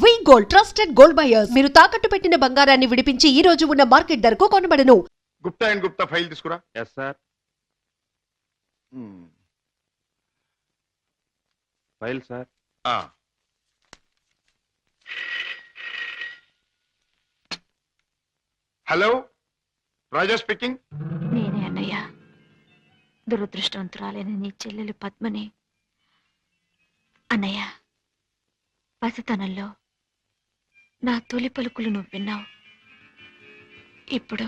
వి gold trusted gold buyers. మీరు తాకట్టు పెట్టిన బంగారాన్ని విడిపించి ఈ రోజు ఉన్న మార్కెట్ ధరకు కొనబడను. గుప్తా అండ్ గుప్తా ఫైల్ తీసుకురా. Yes sir. File sir. Hello, Raja speaking. నేనే అన్నయ్య. దురదృష్టవంతురాలైన నీ చెల్లెలు పద్మని. అన్నయ్య, పసితనంలో నా తొలి పలుకులు నువ్వు విన్నావు. ఇప్పుడు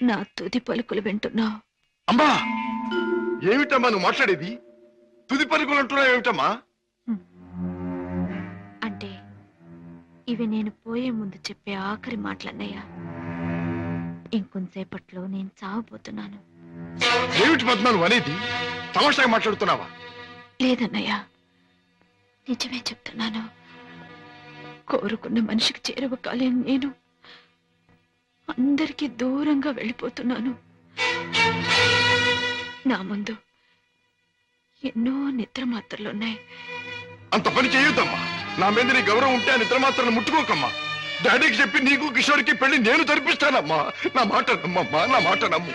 నా తుది పలుకులు వింటున్నావు. అమ్మా, ఏమిటమ్మా నువ్వు మాట్లాడేది? తుది పలుకులు అంటున్నావు ఏమిటమ్మా? అంటే ఇవి నేను పోయే ముందు చెప్పే ఆఖరి మాటలన్నయ్య. ఇంకొంతసేపట్లో నేను చావబోతున్నాను. ఏమిటి పద్మ నువ్వు అనేది? తమాషాగా మాట్లాడుతున్నావా? లేదన్నయ్య, నిజమే చెప్తున్నాను. కోరుకున్న మనిషికి చేరువ కాలేని నేను అందరికీ దూరంగా వెళ్ళిపోతున్నాను. నా ముందు ఎన్నో నిద్ర మాత్రలున్నాయి. అంత పని చేయొద్దమ్మా. నా మీద నీ గౌరవం ఉంటే ఆ నిద్ర మాత్రం ముట్టుకోకమ్మా. డాడీకి చెప్పి నీకు కిషోర్కి పెళ్లి నేను జరిపిస్తానమ్మా. నా మాట నమ్మమ్మా, నా మాట నమ్ము.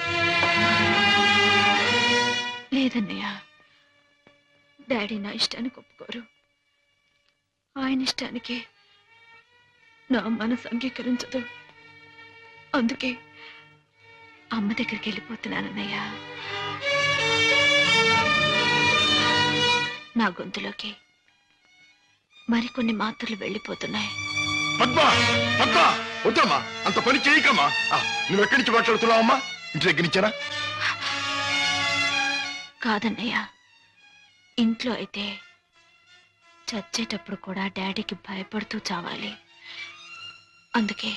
లేదన్నయ్య, డాడీ నా ఇష్టానికి ఒప్పుకోరు. ఆయన ఇష్టానికి నా మనసు అంగీకరించదు. అందుకే అమ్మ దగ్గరికి వెళ్ళిపోతున్నానన్నయ్య. నా గొంతులోకి మరికొన్ని మాత్రలు వెళ్ళిపోతున్నాయి. పద్మ, పద్మ, వద్దమ్మా, అంత పని చేయకమ్మా. నువ్వెక్కడి నుంచి మాట్లాడుతున్నావమ్మా? ఇంటి దగ్గర నుంచేనా? కాదన్నయ్య, ఇంట్లో అయితే చచ్చేటప్పుడు కూడా డాడీకి భయపడుతూ చావాలి. అందుకే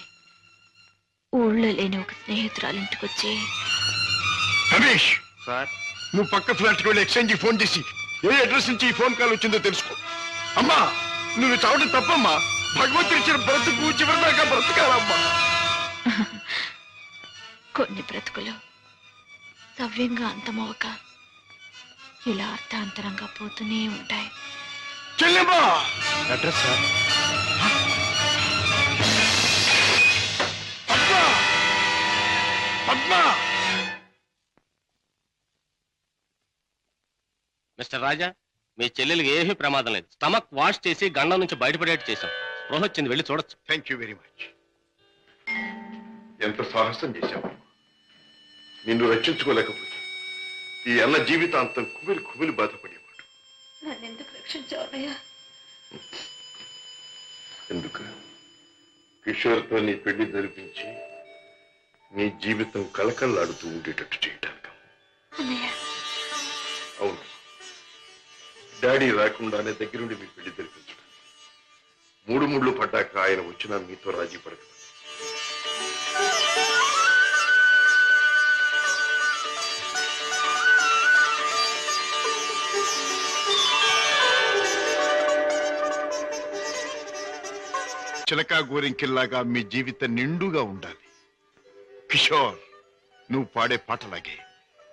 ఊళ్ళో లేని ఒక స్నేహితురాలు ఇంటికొచ్చి. రమేష్ సార్. నువ్వు పక్క ఫ్లాట్కి వెళ్ళి ఎక్స్చేంజ్ ఫోన్ చేసి ఏ అడ్రస్ నుంచి ఈ ఫోన్ కాల్ వచ్చిందో తెలుసుకో. అమ్మా, నువ్వు చావడం తప్పమ్మా. భగవంతుడు ఇచ్చిన బ్రతుకు చివరిదాకా బ్రతకాలమ్మా. కొన్ని బ్రతుకులు సవ్యంగా అంతమవక ఇలా అర్థాంతరంగా పోతూనే ఉంటాయి. చెల్లెమ్మా, address sir. Padma, Padma. Mister Raja, మీ చెల్లెలికి ఏమీ ప్రమాదం లేదు. స్టమక్ వాష్ చేసి గండం నుంచి బయటపడేట్టు చేశాం. స్పృహ వచ్చింది, వెళ్ళి చూడొచ్చు. Thank you very much. ఎంత సాహసం చేశావు. నిన్ను రక్షించుకోలేకపోతే ఈ అన్న జీవితాంతం కుమిలి కుమిలి బాధపడేవాడు. నన్నెందుకు రక్షించావయ్యా? ఎందుకు? కిషోర్తో నీ పెళ్లి జరిపించి నీ జీవితం కలకల్లాడుతూ ఉండేటట్టు చేయటానికి. అవును, డాడీ రాకుండానే దగ్గరుండి మీ పెళ్లి జరిపించడం. మూడు ముళ్ళు పడ్డాక ఆయన వచ్చినా మీతో రాజీ పడక. చిలకా గోరింకిల్లాగా మీ జీవితం నిండుగా ఉండాలి. కిషోర్, నువ్వు పాడే పాటలాగే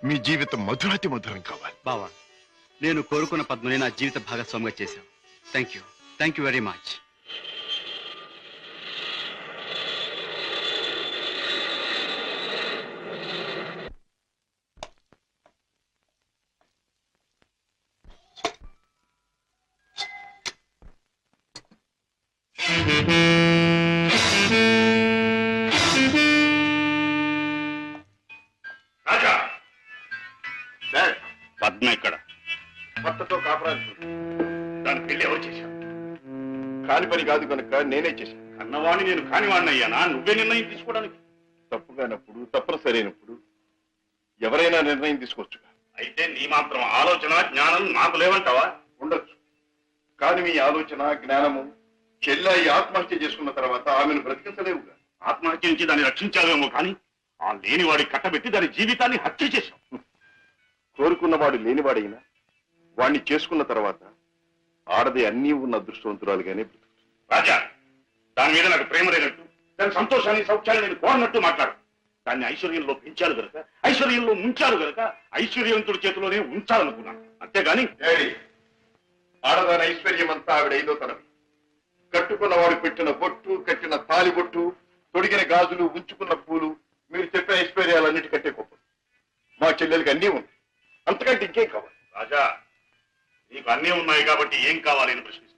మీ జీవితం మధురాతి మధురం కావాలి. బావా, నేను కోరుకున్న పద్మని నా జీవిత భాగస్వామిగా చేశావు. Thank you very much. Raja, Padma ఇక్కడ. భర్తతో కాపురాలు దాని పెళ్లి ఎవరు చేశారు? కాని పని కాదు కనుక నేనే చేశాను. అన్నవాణ్ణి నేను కానివాడిని అయ్యానా? నువ్వే నిర్ణయం తీసుకోవడానికి. తప్పుగానప్పుడు, తప్పనిసరైనప్పుడు ఎవరైనా నిర్ణయం తీసుకోవచ్చు. అయితే నీ మాత్రం ఆలోచన జ్ఞానం నాకు లేవంటావా? ఉండొచ్చు, కానీ మీ ఆలోచన జ్ఞానము చెల్లాయి ఆత్మహత్య చేసుకున్న తర్వాత ఆమెను బ్రతికించలేవుగా. ఆత్మహత్య నుంచి దాన్ని రక్షించాలేమో కానీ ఆ లేనివాడి కట్టబెట్టి దాని జీవితాన్ని హత్య చేశాం. కోరుకున్నవాడు లేనివాడైనా వాణ్ణి చేసుకున్న తర్వాత ఆడది అన్నీ ఉన్న అదృష్టవంతురాలుగానే బ్రతుకుతుంది. రాజా, దాని మీద నాకు ప్రేమ లేనట్టు, దాని సంతోషాన్ని సౌఖ్యాన్ని నేను కోరనట్టు మాట్లాడు. దాన్ని ఐశ్వర్యంలో పెంచాలి గనక, ఐశ్వర్యంలో ముంచాలి గనక ఐశ్వర్యవంతుడి చేతిలోనే ఉంచాలనుకున్నాను. అంతేగాని ఆడదాని ఐశ్వర్యం అంతా ఆవిడ ఐదో తనవి. కట్టుకున్నవాడు పెట్టిన బొట్టు, కట్టిన తాలి బొట్టు, తొడిగిన గాజులు, ఉంచుకున్న పూలు, మీరు చెప్పే ఐశ్వర్యాలన్నిటికంటే గొప్ప. మా చెల్లెలకి అన్నీ ఉంది, అంతకంటే ఇంకేం కావాలి? రాజా, నీకు అన్నీ ఉన్నాయి కాబట్టి ఏం కావాలి అని ప్రశ్నిస్తున్నాను.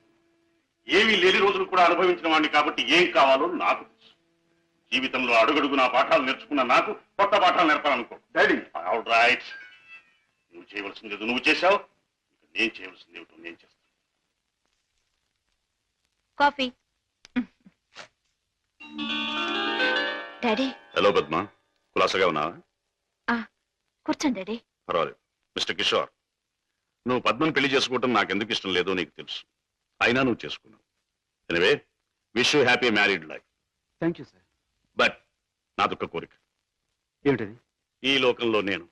ఏమీ లేని రోజులు కూడా అనుభవించిన వాడిని కాబట్టి ఏం కావాలో నాకు తెలుసు. జీవితంలో అడుగడుగునా పాఠాలు నేర్చుకున్న నాకు కొత్త పాఠాలు నేర్పాలనుకో. డాడీ, ఆల్ రైట్, నువ్వు చేయవలసింది ఏదో నువ్వు చేశావు, నేను చేయవలసింది ఏమిటో నేను చేస్తాను. కాఫీ. డాడీ. హలో పద్మ, కులాసగా ఉన్నావా? కూర్చోండి డాడీ. పర్వాలేదు. మిస్టర్ కిషోర్, నువ్వు పద్మను పెళ్లి చేసుకోవటం నాకెందుకు ఇష్టం లేదో నీకు తెలుసు, అయినా నువ్వు చేసుకున్నావు. Anyway, wish you happy married life. Thank you sir. But నాదొక్క కోరిక. ఏమిటది? ఈ లోకంలో నేను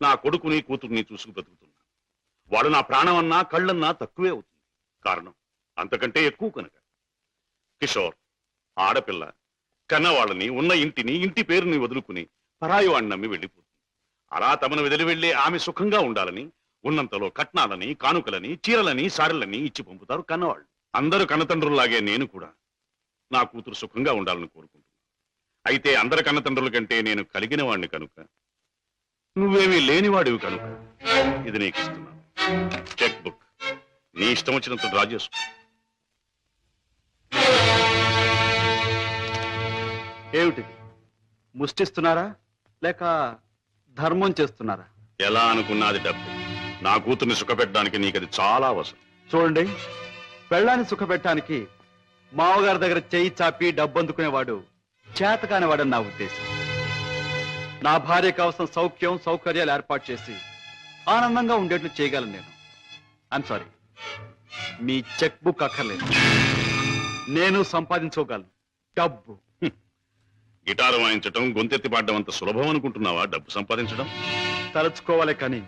నా కొడుకుని కూతుర్ని చూసుకు బతుకుతున్నా. వాడు నా ప్రాణమన్నా కళ్ళన్నా తక్కువే అవుతుంది. కారణం అంతకంటే ఎక్కువ కనుక. కిషోర్, ఆడపిల్ల కన్నవాళ్ళని, ఉన్న ఇంటిని, ఇంటి పేరుని వదులుకుని పరాయి వాడిని నమ్మి వెళ్ళిపోతుంది. అలా తమను వదిలి వెళ్ళి ఆమె సుఖంగా ఉండాలని ఉన్నంతలో కట్నాలని, కానుకలని, చీరలని, సారెలని ఇచ్చి పంపుతారు కన్నవాళ్ళు. అందరు కన్నతండ్రుల్లాగే నేను కూడా నా కూతురు సుఖంగా ఉండాలని కోరుకుంటున్నాను. అయితే అందరి కన్నతండ్రుల కంటే నేను కలిగిన వాడిని కనుక, నువ్వేమీ లేనివాడివి కనుక ఇది నీకు ఇస్తున్నాను. చెక్ బుక్ నీ ఇష్టం వచ్చినంత డ్రా చేసుకో. ఏమిటిది? ముష్టిస్తున్నారా లేక ధర్మం చేస్తున్నారా? ఎలా అనుకున్నది డబ్బు. నా కూతుర్ని సుఖపెట్టడానికి నీకు అది చాలా అవసరం. చూడండి, పెళ్ళాన్ని సుఖపెట్టడానికి మామగారి దగ్గర చేయి చాపి డబ్బు అందుకునేవాడు చేతకానివాడని నా ఉద్దేశం. నా భార్య కావలసిన సౌఖ్యం, సౌకర్యాలు ఏర్పాటు చేసి ఆనందంగా ఉండేట్లు చేయగలను నేను. I'm sorry, me cheque book అక్కర్లేదు. నేను సంపాదించుకోగలను డబ్బు. గిటారు వాయించడం, గొంతెత్తి పాడడం అంత సులభం అనుకుంటున్నావా డబ్బు సంపాదించడం? తలుచుకోవాలి కానీ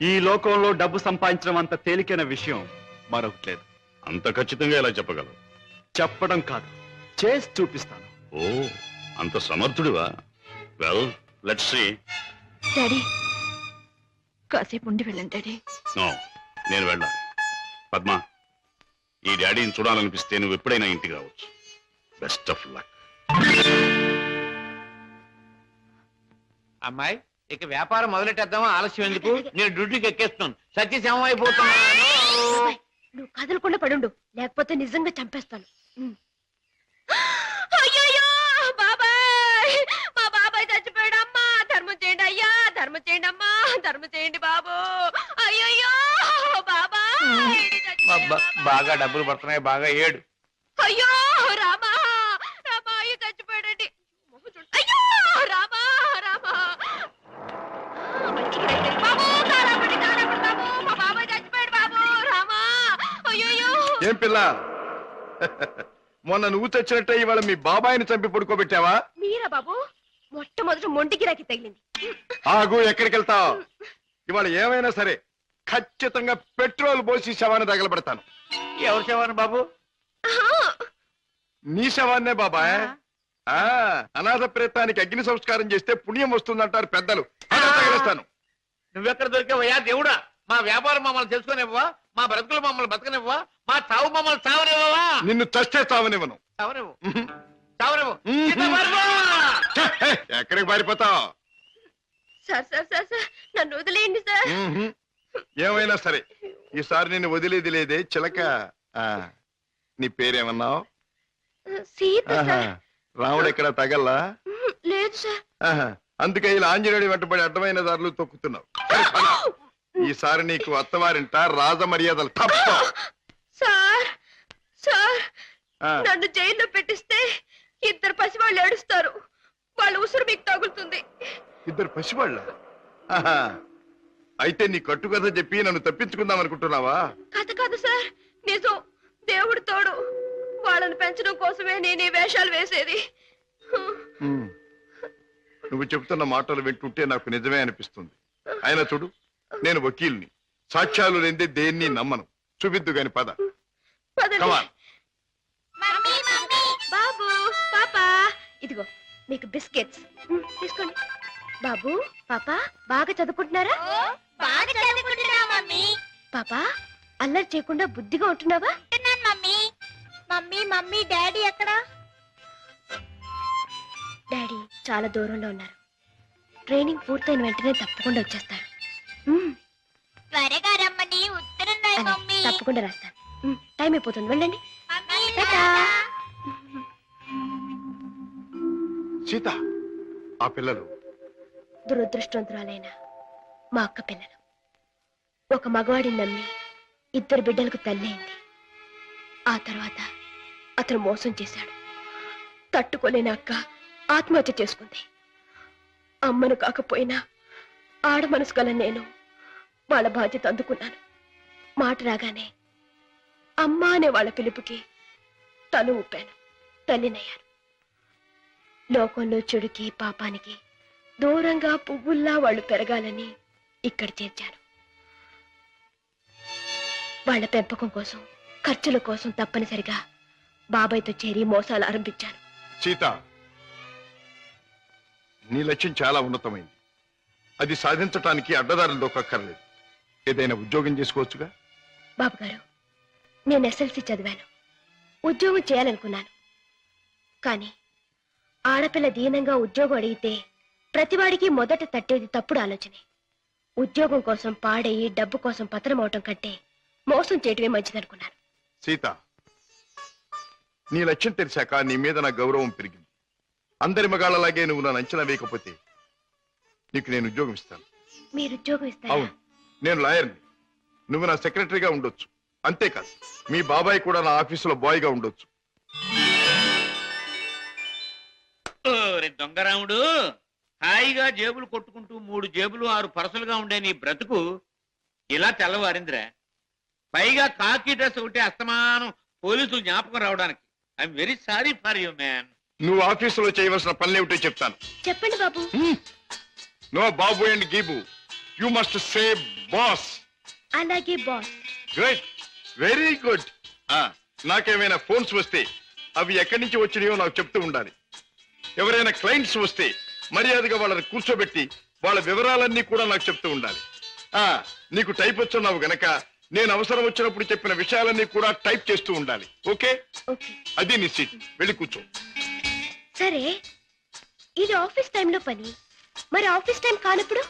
ఈ లోకంలో డబ్బు సంపాదించడం అంత తేలికైన విషయం మరొకటి లేదు. అంత ఖచ్చితంగా ఎలా చెప్పగలవు? చెప్పడం కాదు, చేసి చూపిస్తాను. ఓ, అంత సమర్థుడివా? Well, let's see. డాడీ, కాసేపు ఉండి వెళ్ళండి డాడీ. నో, నేను వెళ్ళాలి. పద్మ, ఈ డాడీని చూడాలనిపిస్తే నువ్వు ఎప్పుడైనా ఇంటికి రావచ్చు. Best of luck. అమ్మాయి, ఇక వ్యాపారం మొదలెట్టేద్దామా? ఆలస్యం ఎందుకు? నేను డ్యూటీకి ఎక్కేస్తున్నాను. సత్యశమం అయిపోతున్నాను. నువ్వు కదలకుండా పడుండు, లేకపోతే నిజంగా చంపేస్తాను. అయ్యయ్యో బాబాయ్, మా బాబాయ్ చచ్చిపోయాడు. అమ్మా ధర్మం చేయండి అయ్యా, ధర్మం చేయండి అమ్మా, ధర్మం చేయండి బాబు. అయ్యయ్యో బాబాయ్ బాగా డబ్బులు పడుతున్నాయి, బాగా ఏడు. అయ్యో రామా, రామా అయ్యో చచ్చిపోయాడండి. అయ్యో రామా, రామా బాబు, కారాపడి కారాపడి బాబు, మా బాబాయ్ చచ్చిపోయాడు బాబు. రామా, అయ్యో. ఏం పిల్ల, మొన్న నువ్వు తెచ్చినట్టే ఇవాళ మీ బాబాయిని చంపి పడుకోబెట్టావా? మీరా బాబు? మొట్టమొదటి మొండి గిరాకి తగిలింది. ఆగు, ఎక్కడికి వెళ్తావు? ఇవాళ ఏమైనా సరే ఖచ్చితంగా పెట్రోల్ పోసి శవాన్ని తగలబెడతాను. ఎవరు శవాన్ని బాబు? నీ శవాన్నే బాబాయ్. అనాథ ప్రేతానికి అగ్ని సంస్కారం చేస్తే పుణ్యం వస్తుందంటారు పెద్దలు. తగిలేస్తాను. నువ్వెక్కడ దొరికావయ్యా దేవుడా? మా వ్యాపారం మమ్మల్ని తెలుసుకునివ్వవా? మా బ్రతుకులు మమ్మల్ని బతకనివ్వవా? మా చావు మమ్మల్ని చావనివ్వవా? నిన్ను చస్తే చావనివ్వను. చావనివ్వు, చావనివ్వు. ఎక్కడికి పారిపోతావు? సార్ సార్ సార్ సార్, నన్ను వదిలేయండి సార్. ఏమైనా సరే ఈసారి నేను వదిలేది లేదే చిలక. నీ పేరేమన్నావు? సీత సార్. రాముడు ఎక్కడ తగల్లా? లేదు సార్. అందుకే ఇలా ఆంజనేయుడి వెంటబడి అడ్డమైన దారులు తొక్కుతున్నావు. ఈసారి నీకు అత్తవారింట రాజ మర్యాదలు తప్ప. సార్ సార్, నన్ను జైల్లో పెట్టిస్తే ఇద్దరు పసివాళ్ళు ఏడుస్తారు. వాళ్ళ ఉసురు మీకు తగులుతుంది. ఇద్దరు పసివాళ్ళ? అయితే నీ కట్టుకథ చెప్పి నన్ను తప్పించుకుందాం అనుకుంటున్నావా? కథ కాదు సార్, నిజం. దేవుడు తోడు. వాళ్ళని పెంచడం కోసమే నేను ఈ వేషాలు వేసేది. నువ్వు చెబుతున్న మాటలు వింటుంటే నాకు నిజమే అనిపిస్తుంది. అయినా చూడు, నేను వకీల్ని, సాక్ష్యాలు లేనిదే దేన్ని నమ్మను. చూపిద్దు గాని పద. పదండి. బాబు, పాపా, ఇదిగో మీకు బిస్కెట్స్ తీసుకోండి. బాబు, పాపా బాగా చదువుకుంటున్నారా? బాగా చదువుకుంటున్నా మమ్మీ. పాపా, అల్లరి చేయకుండా బుద్ధిగా ఉంటున్నావా? మమ్మీ మమ్మీ మమ్మీ డాడీ ఎక్కడా? డాడీ చాలా దూరంలో ఉన్నారు. ట్రైనింగ్ పూర్తయిన వెంటనే తప్పకుండా వచ్చేస్తారు. త్వరగా రమ్మని ఉత్తరం రాయి మమ్మీ. తప్పకుండా రాస్తాను. టైం అయిపోతుంది, వెళ్ళండి. సీత, ఆ పిల్లలు దురదృష్టవంతురాలైన మా అక్క పిల్లలు. ఒక మగవాడిని నమ్మి 2 బిడ్డలకు తల్లి అయింది. ఆ తర్వాత అతను మోసం చేశాడు. తట్టుకోలేని అక్క ఆత్మహత్య చేసుకుంది. అమ్మను కాకపోయినా ఆడ మనసు గల నేను వాళ్ళ బాధ్యత అందుకున్నాను. మాట రాగానే అమ్మ అనే వాళ్ళ పిలుపుకి తల ఊపాను. తల్లినయ్యాను. లోకంలో చెడుకి పాపానికి దూరంగా పువ్వుల్లా వాళ్ళు పెరగాలని ఇక్కడ చేర్చాను. వాళ్ళ పెంపకం కోసం, ఖర్చుల కోసం తప్పనిసరిగా బాబాయ్తో చేరి మోసాలు ఆరంభించాను. సీత, నీ లక్ష్యం చాలా ఉన్నతమైంది. అది సాధించటానికి అడ్డదారులు దొక్కక్కర్లేదు. ఏదైనా ఉద్యోగం చేసుకోవచ్చుగా. బాబుగారు, నేను SLC చదివాను. ఉద్యోగం చేయాలనుకున్నాను. కానీ ఆడపిల్ల దీనంగా ఉద్యోగం అడిగితే ప్రతివాడికి మొదట తట్టేది తప్పుడు ఆలోచనే. ఉద్యోగం కోసం పాడయి డబ్బు కోసం పతనం అవటం కంటే మోసం చేయటమే మంచిదనుకున్నాను. సీత, నీ లక్ష్యం తెలిసాక నీ మీద నా గౌరవం పెరిగింది. అందరి మగాళ్ళలాగే నువ్వు నన్ను అంచనా వేయకపోతే నీకు నేను ఉద్యోగం ఇస్తాను. మీరు ఉద్యోగం ఇస్తారా? అవును, నేను లాయర్ని. నువ్వు నా సెక్రటరీగా ఉండొచ్చు. అంతేకాదు, మీ బాబాయ్ కూడా నా ఆఫీసులో బాయ్గా ఉండొచ్చు. దొంగరాముడు, హాయిగా జేబులు కొట్టుకుంటూ 3 జేబులు 6 పరసలుగా ఉండే నీ బ్రతుకు ఇలా తెల్లవారిందిరా. పైగా కాకి డ్రెస్ ఒకటి అస్తమానం పోలీసులు జ్ఞాపకం రావడానికి. I'm very sorry for you man. నువ్వు ఆఫీసులో చేయవలసిన పనులేమిటో చెప్తాను. చెప్పండి బాబు. నో బాబు అండ్ గీబు, యు మస్ట్ సే బాస్. అలాగే బాస్. Good, very good. నాకేమైనా ఫోన్స్ వస్తే అవి ఎక్కడి నుంచి వచ్చినాయో నాకు చెప్తూ ఉండాలి. ఎవరైనా క్లయింట్స్ వస్తే మర్యాదగా వాళ్ళని కూర్చోబెట్టి వాళ్ళ వివరాలన్నీ కూడా నాకు చెప్తూ ఉండాలి. నీకు టైప్ వచ్చున్నావు గనక నేను అవసరం వచ్చినప్పుడు చెప్పిన విషయాలన్నీ కూడా టైప్ చేస్తూ ఉండాలి. ఓకే? అది నీ సీట్. వెళ్ళి కూర్చో. సరే, ఇది ఆఫీస్ టైంలో పని. మరి ఆఫీస్ టైం కానప్పుడు?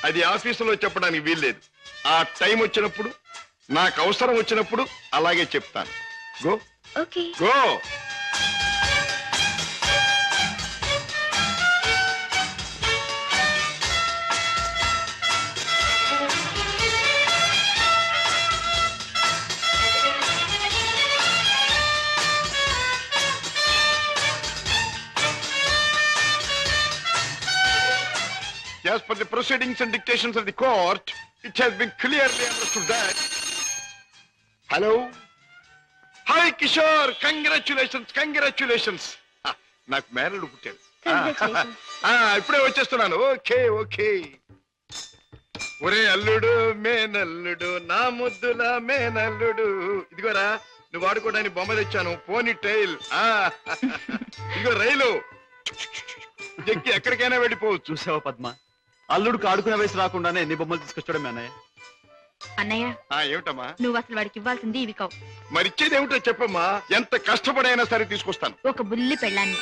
అది ఆఫీసులో చెప్పడానికి వీల్లేదు. ఆ టైం వచ్చినప్పుడు, నాకు అవసరం వచ్చినప్పుడు అలాగే చెప్తాను. Go. Okay. Go. As per the proceedings and dictations of the court, it has been clearly understood that... Hello? Hi, Kishore! Congratulations, congratulations! నాకు మేనల్లుడు పుట్టాడు. ఇప్పుడే వచ్చేస్తున్నాను. Okay okay. ఒరే అల్లుడు, మేనల్లుడు, నా ముద్దుల మేనల్లుడు. ఇదిగోరా, నువ్వు వాడుకోవడానికి బొమ్మ తెచ్చాను. పోనీ టైల్. ఇదిగో రైలు ఎక్కి ఎక్కడికైనా వెళ్ళిపోవచ్చు. చూసావా పద్మ, అల్లుడికి ఆడుకునే వయసు రాకుండానే ఎన్ని బొమ్మలు తీసుకొచ్చాడు అన్నయ్య. అన్నయ్య, ఏమిటమ్మా నువ్వు అసలు వాడికి ఇవ్వాల్సింది ఇవి కావు. మరిచ్చేది ఏమిటో చెప్పమ్మా. ఎంత కష్టపడైనా సరే తీసుకొస్తాను. ఒక బుల్లి పెళ్ళాన్ని.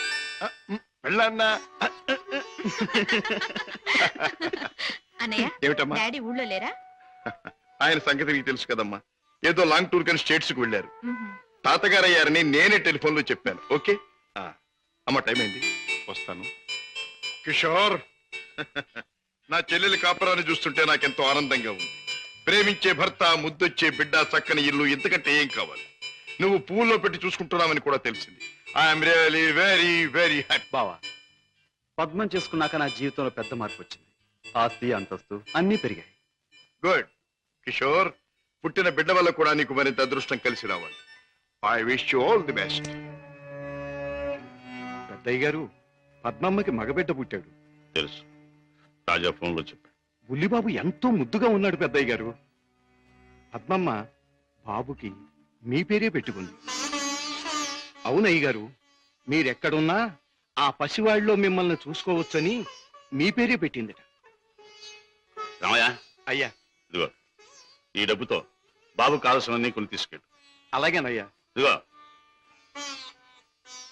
వెళ్ళన్నా అన్నయ్య, ఏమిటమ్మా? డాడీ ఊళ్ళో లేరా? ఆయన సంగతి నీకు తెలుసు కదమ్మా. ఏదో లాంగ్ టూర్ కానీ స్టేట్స్ కు వెళ్ళారు. తాతగారు అయ్యారని నేనే టెలిఫోన్ లో చెప్పాను. ఓకే అమ్మ, టైం అయింది, వస్తాను. కిషోర్, నా చెల్లెలి కాపురాన్ని చూస్తుంటే నాకెంతో ఆనందంగా ఉంది. ప్రేమించే భర్త, ముద్దొచ్చే బిడ్డ, చక్కని ఇల్లు, ఇంతకంటే ఏం కావాలి? నువ్వు పువ్వుల్లో పెట్టి చూసుకుంటున్నావని కూడా తెలిసింది. I'm really very very happy. బావా, పద్మం చేసుకున్నాక నా జీవితంలో పెద్ద మార్పు వచ్చింది. ఆస్తి, అంతస్తు అన్నీ పెరిగాయి. గుడ్ కిషోర్, పుట్టిన బిడ్డ వల్ల కూడా నీకు మరింత అదృష్టం కలిసి రావాలి. I wish you all the best. పెద్దయ్య గారు, పద్మమ్మకి మగబిడ్డ పుట్టాడు. తెలుసు, రాజా ఫోన్ లో చెప్పాడు. బుల్లిబాబు ఎంతో ముద్దుగా ఉన్నాడు పెద్దయ్య గారు. పద్మమ్మ బాబుకి మీ పేరే పెట్టుకుంది. అవునయ్య గారు, మీరెక్కడున్నా ఆ పసివాళ్ళలో మిమ్మల్ని చూసుకోవచ్చని మీ పేరే పెట్టిందిట. రామయ్య, అయ్యా, ఇదిగో ఈ డబ్బుతో బాబు కావాల్సినవన్నీ కొని తీసుకెళ్ళు. అలాగేనయ్యా. ఇదిగో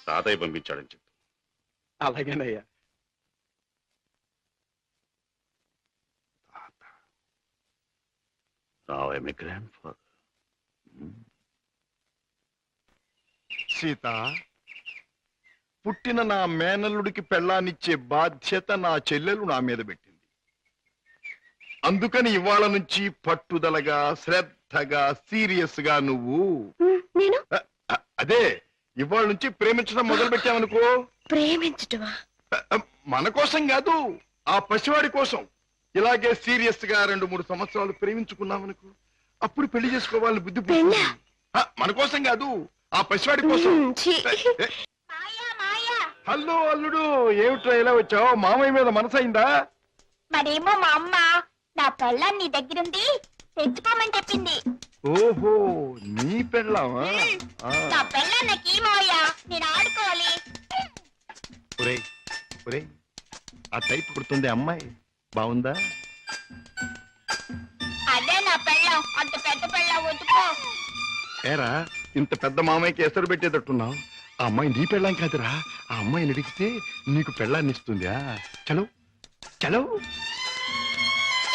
తాతయ్య పంపించాడని చెప్పు. అలాగేనయ్యా. My grandfather. సీత, పుట్టిన నా మేనల్లుడికి పెళ్ళానిచ్చే బాధ్యత నా చెల్లెలు నా మీద పెట్టింది. అందుకని ఇవాళ నుంచి పట్టుదలగా, శ్రద్ధగా, సీరియస్ గా నువ్వు నేను అదే ఇవాళ నుంచి ప్రేమించడం మొదలు పెట్టావనుకో. ప్రేమించటమా? మన కోసం కాదు, ఆ పసివాడి కోసం. ఇలాగే సీరియస్ గా 2-3 సంవత్సరాలు ప్రేమించుకున్నామనుకో, అప్పుడు పెళ్లి చేసుకోవాలని బుద్ధి పుడుతుంది. మన కోసం కాదు, ఆ పసివాడి కోసం. హలో అల్లుడు, ఏమిట్రా ఇలా వచ్చావు? మామయ్య మీద మనసైందా? మరేమో మా అమ్మ నా పెళ్ళాన్ని నీ దగ్గరుంది తెచ్చుకోమని చెప్పింది. ఓహో, నీ పెళ్ళామా? నా పెళ్ళాన్ని నాకు ఏమోయ్యా, నేను ఆడుకోవాలి. ఒరేయ్ ఒరేయ్, ఆ టైప్ కుడుతుంది అమ్మాయి, బాగుందా? అదే నా పెళ్ళం, అంత పెద్ద పెళ్ళం వద్దుకో. ఏరా, ఇంత పెద్ద మామయ్యకి ఎసరు పెట్టేటట్టున్నావు. ఆ అమ్మాయి నీ పెళ్ళాం కాదురా, ఆ అమ్మాయిని అడిగితే నీకు పెళ్ళాన్ని ఇస్తుందా? చలో చలో.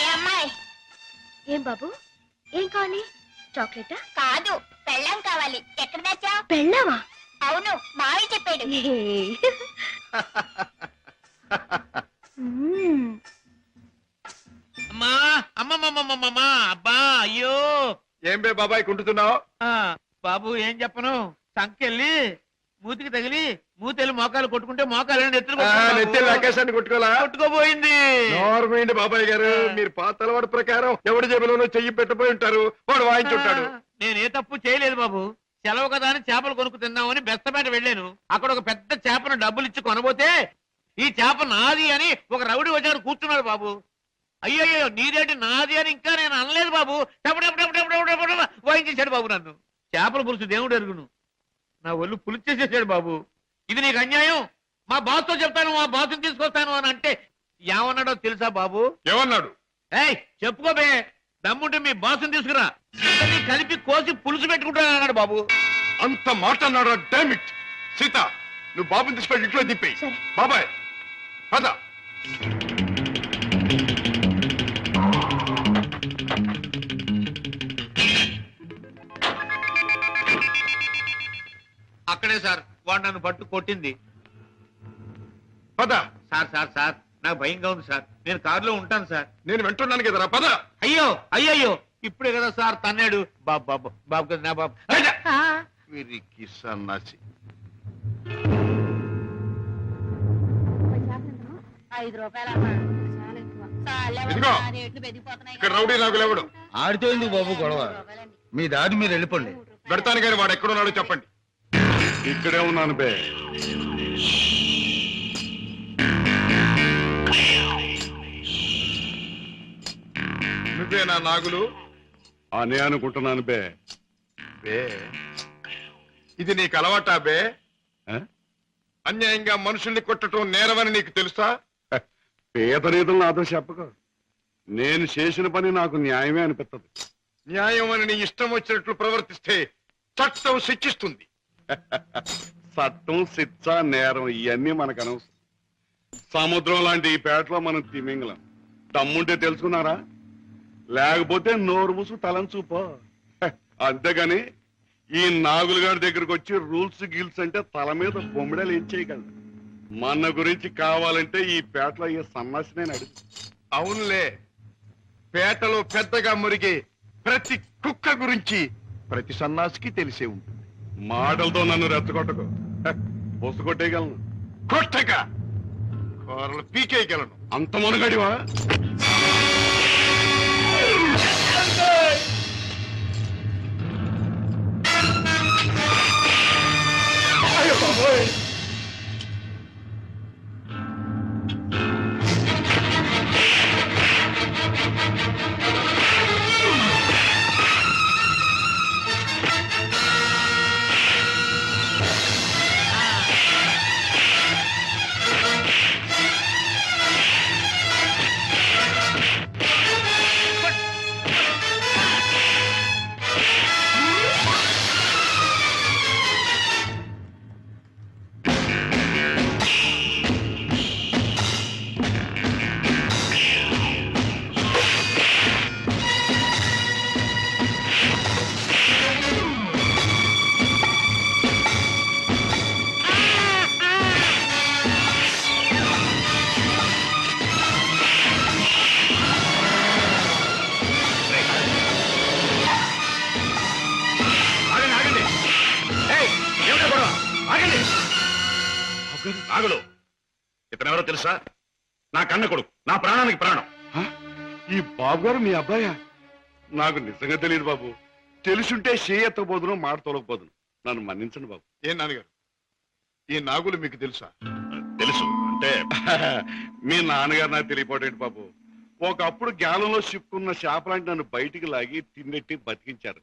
ఏ అమ్మాయి? ఏం బాబు, ఏం కావాలి? చాక్లెటా? కాదు, పెళ్ళం కావాలి. ఎక్కడ తెచ్చా? పెళ్ళావా? అవును, మావి చెప్పాడు. అమ్మా అమ్మమ్మమ్మమ్మమ్మా, అబ్బా అయ్యో. ఏం బే బాబాయ్ కుంటున్నావు? బాబు ఏం చెప్పను, సంకెళ్ళి మూతికి తగిలి మూతెళ్ళి మోకాలు కొట్టుకుంటే మోకాలు నెత్తి ఆకాశాన్ని కొట్టుకోలా? కొట్టుకోపోయింది. నోర్మైంది బాబాయ్ గారు, మీరు పాత అలవాటు ప్రకారం ఎవడి జేబులోనో చెయ్యి పెట్టబోయి ఉంటారు, వాడు వాయించుంటాడు. నేనే తప్పు చేయలేదు బాబు. సెలవు కదా అని చేపలు కొనుక్కు తిందామని బెస్తపేట వెళ్ళాను. అక్కడ ఒక పెద్ద చేపను డబ్బులు ఇచ్చి కొనబోతే ఈ చేప నాది అని ఒక రౌడీ వచ్చాడు కూర్చున్నాడు బాబు. అయ్యయ్యో, నీదేంటి నాది అని ఇంకా నేను అనలేదు బాబు. వాయించేశాడు బాబు నన్ను. చేపల పులుసు దేవుడు ఎరుగును, నా ఒళ్ళు పులిచేసేసాడు బాబు. ఇది నీకు అన్యాయం, మా బాస్తో చెప్తాను, మా బాస్ని తీసుకొస్తాను అని అంటే ఏమన్నాడో తెలుసా బాబు? ఏమన్నాడు? ఏయ్ చెప్పుకోబే, దమ్ముంటే మీ బాస్ని తీసుకురా, ఇద్దరిని కలిపి కోసి పులుసు పెట్టుకుంటాను అన్నాడు బాబు. అంత మాట అన్నాడు? డామిట్. సీత, నువ్వు బాబుని తీసుకెళ్ళి ఇంట్లో దింపేయి. సరే. బాబాయ్ పద. అక్కడే సార్ వాడు నన్ను పట్టు కొట్టింది. పద. సార్ సార్ సార్ నాకు భయంగా ఉంది సార్, నేను కారులో ఉంటాను సార్. నేను వింటున్నాను కదరా, పద. అయ్యో అయ్యయ్యో, ఇప్పుడే కదా సార్ తన్నాడు. బాబు బాబు బాబు కదా నా బాబు. వీరికి సన్నాసి. 5 రూపాయలమ్మా, చాలా ఎక్కువ. ఇదిగో, ఇక్కడ రౌడీ నాకు లేవడు. ఆడితో ఎందుకు బాబు గొడవ? మీ దారి మీరు వెళ్ళిపోండి. పెడతాను కానీ వాడు ఎక్కడున్నాడో చెప్పండి. ఇక్కడే ఉన్నాను బే. నువ్వేనా నాగులు? అనే అనుకుంటున్నాను బే. బే, ఇది నీకు అలవాటా బే? ఆ? అన్యాయంగా మనుషుల్ని కొట్టడం నేరమని నీకు తెలుసా? పేద రీతులు నాతో చెప్పకు. నేను చేసిన పని నాకు న్యాయమే అనిపిస్తుంది. న్యాయం అని నీ ఇష్టం వచ్చినట్లు ప్రవర్తిస్తే చట్టం శిక్షిస్తుంది. చట్టం, శిక్ష, నేరం ఇవన్నీ మనకు అనవసరం. సముద్రం లాంటి ఈ పేటలో మనం తిమింగలం. దమ్ముంటే తెలుసుకున్నారా? లేకపోతే నోరు మూసు తలంచూపో. అంతేగాని ఈ నాగులు గారి దగ్గరకు వచ్చి రూల్స్ గిల్స్ అంటే తల మీద బొమ్మిడలు ఏం చేయగలరు. మన గురించి కావాలంటే ఈ పేటలో ఈ సన్నాసినే అడుగు. అవునులే, పేటలో పెద్దగా మురిగే ప్రతి కుక్క గురించి ప్రతి సన్నాసికి తెలిసే ఉంటుంది. మాటలతో నన్ను రెచ్చగొట్టకు. బొస్సు కొట్టేయగలను. కొట్టక కూరలు పీకేయగలను. అంత మునగడివా? నాగులు, ఇతనెవరో తెలుసా? నా కన్న కొడుకు, నా ప్రాణానికి ప్రాణం. ఈ బాబు గారు మీ అబ్బాయా? నాకు నిజంగా తెలియదు బాబు. తెలుసుంటే చేయెత్తబోదును, మాట తొలగపోదును. నన్ను మన్నించండి బాబు. ఏం నాన్నగారు, ఈ నాగులు మీకు తెలుసా? తెలుసు అంటే మీ నాన్నగారు నాకు తెలియపోటేంటి బాబు. ఒకప్పుడు జ్ఞానంలో చిక్కున్న చేపలాంటి నన్ను బయటికి లాగి తిన్నెట్టి బతికించారు.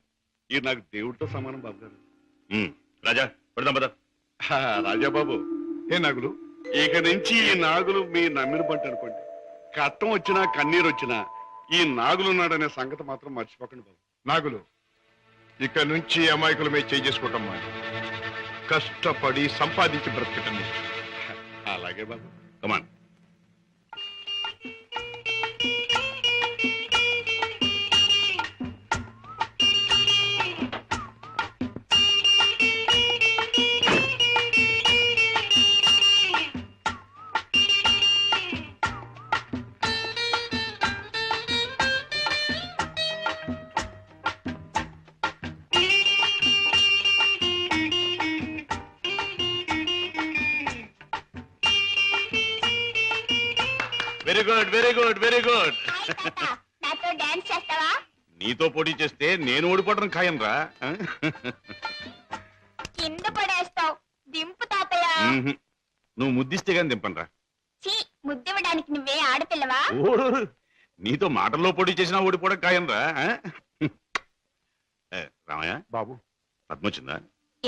ఇది నాకు దేవుడితో సమానం బాబు గారు. రాజా పెడదాం పద. రాజాబాబు, ఏ నాగులు? ఇక నుంచి ఈ నాగులు మీ నమ్మిన పంట అనుకోండి. కట్టం వచ్చినా కన్నీరు వచ్చినా ఈ నాగులున్నాడనే సంగతి మాత్రం మర్చిపోకండి బాబు. నాగులు, ఇక నుంచి అమాయకుల మీద చేసుకోవటం మాని కష్టపడి సంపాదించి బ్రతకటం నేర్చు. అలాగే బాబు. Come on. Very good, very good, very good. నాతో డాన్స్ చేస్తావా? నీతో పోటీ చేస్తే నేను ఓడిపోవడం ఖాయం రా. కింద పడేస్తావు. దింపు తాతయ్య. నువ్వు ముద్దిస్తే గాని దింపనరా. చీ, ముద్దివ్వడానికి నువ్వే ఆడపిల్లవా? ఓడు, నీతో మాటల్లో పోటీ చేసినా ఓడిపోవడం ఖాయం రా. రామయ్య బాబు, పద్మ వచ్చిందా?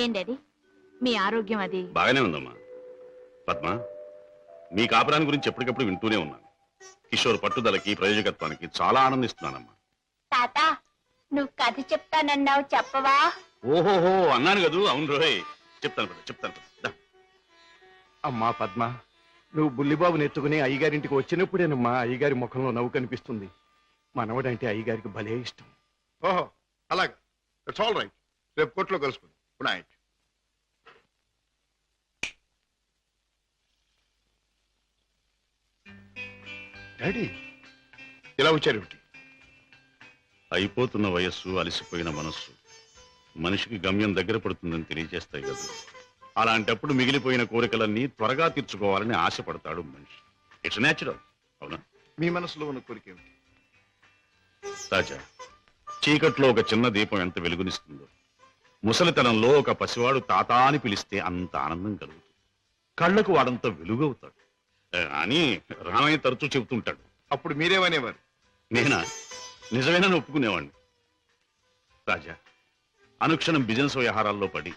ఏంటది మీ ఆరోగ్యం? అది బాగానే ఉందమ్మా. పద్మ, నీ కాపురాన్ని గురించి ఎప్పటికప్పుడు వింటూనే ఉన్నాను. కిషోర్ పట్టుదలకి, ప్రయోజకత్వానికి చాలా ఆనందిస్తున్నానమ్మా. తాత, నువ్వు కథ చెప్తానన్నావు, చెప్పవా? ఓహోహో అన్నాను కదూ. అవును రోయ్, చెప్తాను. అమ్మా పద్మ, నువ్వు బుల్లిబాబుని ఎత్తుకుని అయ్యగారింటికి వచ్చినప్పుడేనమ్మా అయ్యగారి ముఖంలో నవ్వు కనిపిస్తుంది. మనవడంటే అయ్యగారికి భలే ఇష్టం. ఓహో అలాగా. It's all right. రేపు కోర్టులో కలుసుకుందాం. Good night. డాడీ, ఇలా వచ్చారేమిటి? అయిపోతున్న వయస్సు, అలసిపోయిన మనస్సు మనిషికి గమ్యం దగ్గర పడుతుందని తెలియజేస్తాయి కదా. అలాంటప్పుడు మిగిలిపోయిన కోరికలన్నీ త్వరగా తీర్చుకోవాలని ఆశపడతాడు మనిషి. It's natural. అవునా? మీ మనసులో ఉన్న కోరిక ఏమిటి? రాజా, చీకట్లో ఒక చిన్న దీపం ఎంత వెలుగునిస్తుందో, ముసలితనంలో ఒక పసివాడు తాత అని పిలిస్తే అంత ఆనందం కలుగుతుంది. కళ్ళకు వాడంత వెలుగవుతాడు అని రామయ్య తరచూ చెబుతుంటాడు. అప్పుడు మీరేమనేవారు? నేనా? నిజమేనని ఒప్పుకునేవాడిని. రాజా, అనుక్షణం బిజినెస్ వ్యవహారాల్లో పడి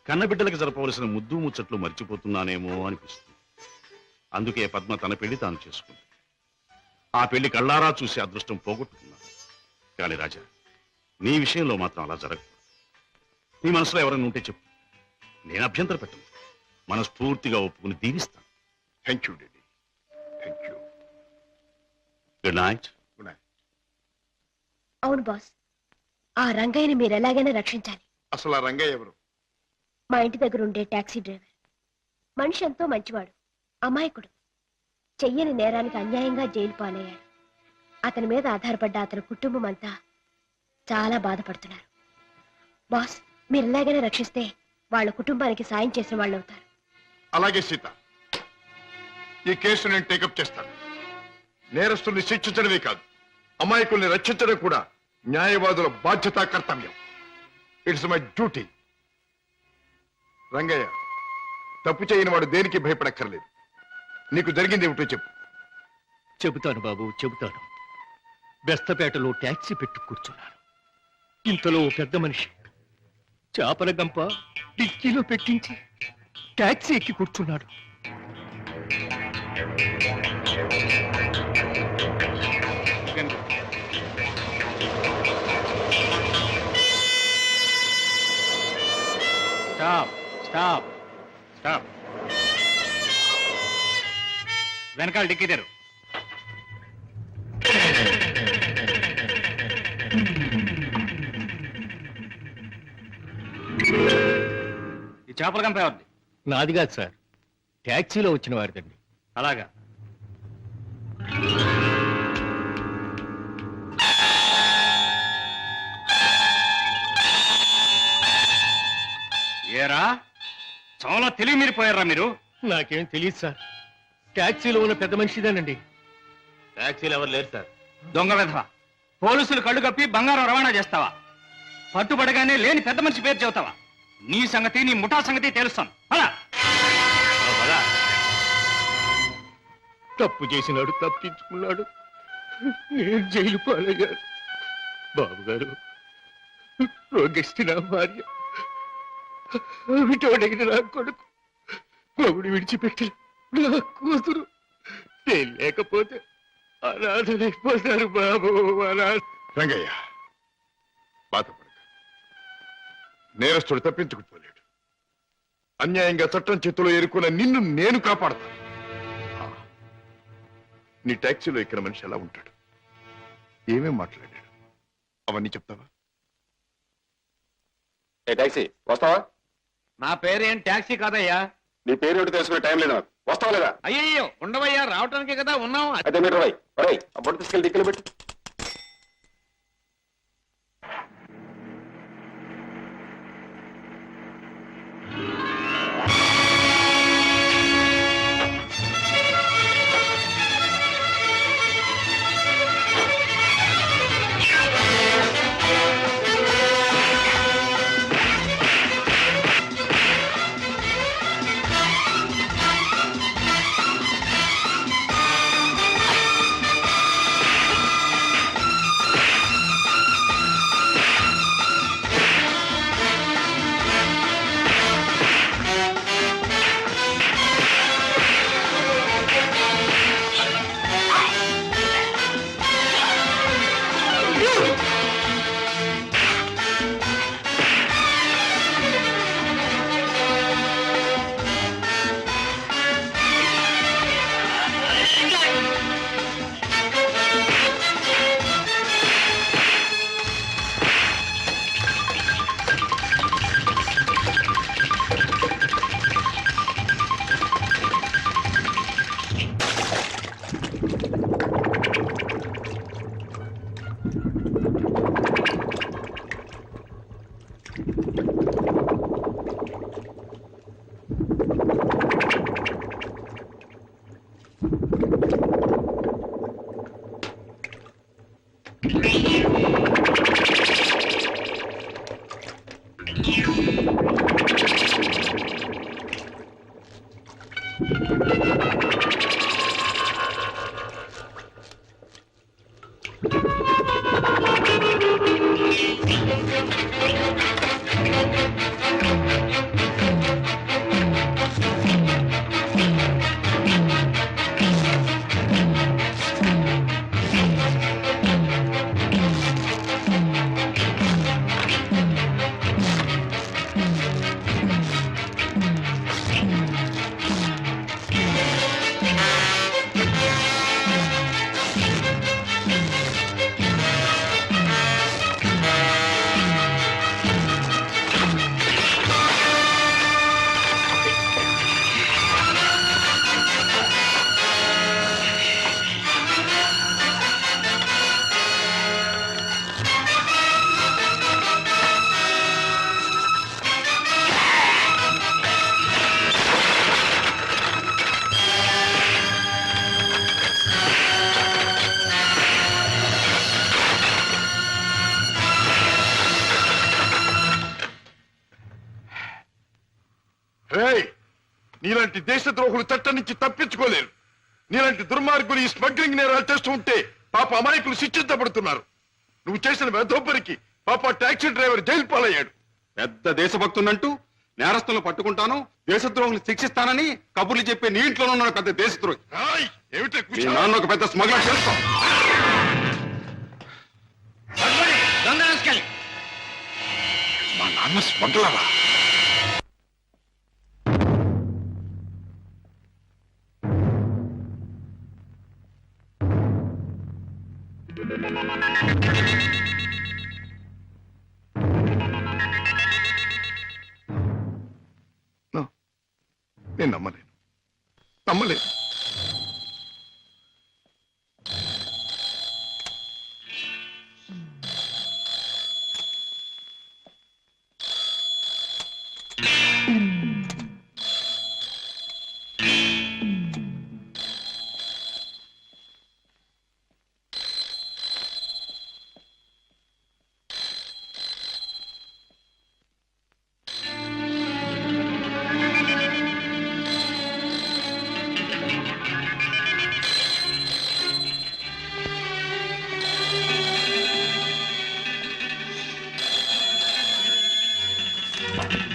కన్నబిడ్డలకు జరపవలసిన ముద్దు ముచ్చట్లు మర్చిపోతున్నానేమో అనిపిస్తుంది. అందుకే పద్మ తన పెళ్లి తాను చేసుకుంది. ఆ పెళ్లి కళ్ళారా చూసి అదృష్టం పోగొట్టుకున్నాను. కానీ రాజా, నీ విషయంలో మాత్రం అలా జరగదు. నీ మనసులో ఎవరైనా ఉంటే చెప్పు, నేను అభ్యంతర పెట్టను. మనస్ఫూర్తిగా ఒప్పుకుని దీవిస్తాను. Thank you daddy. Thank you. Good night. Good night. అవును బాస్, ఆ రంగయ్యని మీరు ఎలాగైనా రక్షించాలి. అసలు ఆ రంగయ్య ఎవరు? మా ఇంటి దగ్గర ఉండే టాక్సీ డ్రైవర్. మనిషి ఎంతో మంచివాడు, అమాయకుడు. చెయ్యని నేరానికి అన్యాయంగా జైలు పాలయ్యాడు. అతని మీద ఆధారపడ్డ అతని కుటుంబం అంతా చాలా బాధపడుతున్నారు. బాస్, మీరు ఎలాగైనా రక్షిస్తే వాళ్ళ కుటుంబానికి సాయం చేసిన వాళ్ళు అవుతారు. అలాగే సీత, ఈ కేసు నేను టేకప్ చేస్తాను. నేరస్తుల్ని శిక్షించడమే కాదు, అమాయకుల్ని రక్షించడం కూడా న్యాయవాదుల బాధ్యత, కర్తవ్యం. It's my duty. రంగయ్య, తప్పు చేయని వాడు దేనికి భయపడక్కర్లేదు. నీకు జరిగింది ఏమిటో చెప్పు. చెబుతాను బాబు, చెబుతాను. బెస్తపేటలో టాక్సీ పెట్టు కూర్చున్నాను. ఇంతలో ఓ పెద్ద మనిషి చేపల గంప డిక్కీలో పెట్టించి టాక్సీ ఎక్కి కూర్చున్నాడు. Stop stop stop. వెనకాల డిక్కీ తెరు. ఈ చేపల గంప ఎవరిది? నాది కాదు సార్, టాక్సీలో వచ్చిన వారిదండి. అలాగా. ఏరా, చాలా తెలివి మీరిపోయారా మీరు? నాకేం తెలియదు సార్. టాక్సీలో ఉన్న పెద్ద మనిషిదేనండి. టాక్సీలు ఎవరు లేరు సార్. దొంగ విధవ, పోలీసులు కళ్ళు కప్పి బంగారం రవాణా చేస్తావా? పట్టుబడగానే లేని పెద్ద మనిషి పేరు చెబుతావా? నీ సంగతి, నీ ముఠా సంగతి తెలుస్తాను. అలా తప్పు చేసినాడు, తప్పించుకున్నాడు. నేను జైలు పాలయ్యాను. బాబుగారు, రోగిష్టి నా భార్య, విటోడైన నా కొడుకు, మొగుడు విడిచిపెట్టిన నా కూతురు, నేను లేకపోతే అనాథలైపోతారు బాబు. రంగయ్య, బాధపడక. నేరస్తుడు తప్పించుకుపోలేడు. అన్యాయంగా చట్టం చేతిలో ఎరుకున్న నిన్ను నేను కాపాడతాను. నీ టాక్సీలో ఎక్కిన మనిషి ఎలా ఉంటాడు, ఏమేం మాట్లాడాడు, అవన్నీ చెప్తావా? ఏ టాక్సీ, వస్తావా? నా పేరేం టాక్సీ కాదయ్యా. నీ పేరు ఏమిటి తెలుసుకునే టైం లేదు నాకు. వస్తావా లేదా? అయ్యయ్యో, ఉండవయ్యా, రావటానికే కదా ఉన్నాం. అయితే మీరు ఆ బొట్టు తీసుకెళ్ళి దిక్కులు పెట్టి. నీలాంటి దేశద్రోహులు చట్టం నుంచి తప్పించుకోలేరు. నీలాంటి దుర్మార్గులు ఈ స్మగ్లింగ్ నేరాలు చేస్తూ ఉంటే పాప అమాయకులు శిక్షించబడుతున్నారు. నువ్వు చేసిన వెధోపరికి పాప టాక్సీ డ్రైవర్ జైలు పాలయ్యాడు. పెద్ద దేశభక్తునంటూ నేరస్తులను పట్టుకుంటాను, దేశద్రోహులు శిక్షిస్తానని కబుర్లు చెప్పే నీ ఇంట్లోనే ఉన్న పెద్ద దేశద్రోహి. ఏమిటి నాన్న ఒక పెద్ద స్మగ్లర్ చేస్తాం. మా నాన్న స్మగ్లరా? నేను నమ్మలేను. మిస్టర్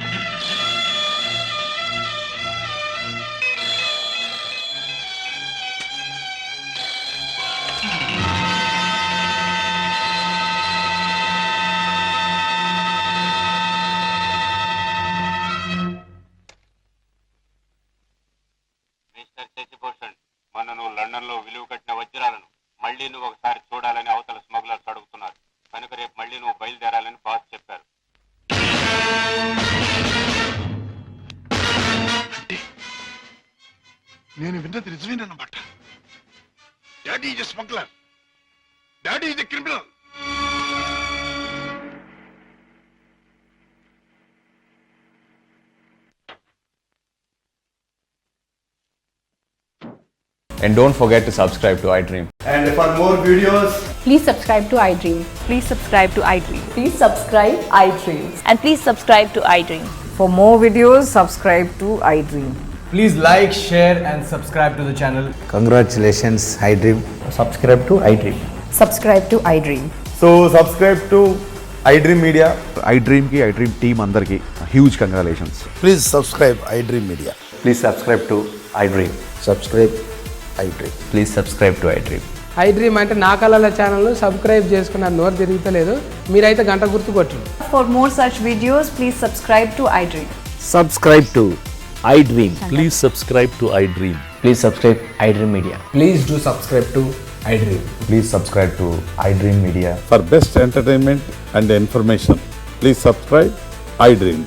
శశిభూషణ్, మొన్న నువ్వు లండన్ లో విలువ కట్టిన వజ్రాలను మళ్ళీ నువ్వు ఒకసారి చూడాలని అవతల స్మగ్లర్స్ అడుగుతున్నారు. కనుక రేపు మళ్ళీ నువ్వు బయలుదేరాలని బాస్ చెప్పారు. నేను విన్నది నిజమేనన్నమాట. Daddy is smuggler, daddy is criminal. And don't forget to subscribe to iDream. And for more videos, please subscribe to iDream. Please subscribe to iDream. Please subscribe iDream. And please subscribe to iDream. For more videos, subscribe to iDream. please like, share and subscribe to the channel. Congratulations, iDream. Subscribe to iDream. Subscribe to iDream. So subscribe to iDream Media. iDream ki iDream team andarki huge congratulations. Please subscribe iDream Media. Please subscribe to iDream. Subscribe iDream. Please subscribe to iDream. iDream అంటే నా కళల channel subscribe చేసుకున్న నోరు తిరుగుతలేదు, మీరైతే గంట గుర్తు కొట్టండి. For more such videos, please subscribe to iDream. Subscribe to iDream. Please subscribe to iDream. Please subscribe iDream Media. Please do subscribe to iDream. Please subscribe to iDream Media. For best entertainment and information, please subscribe iDream.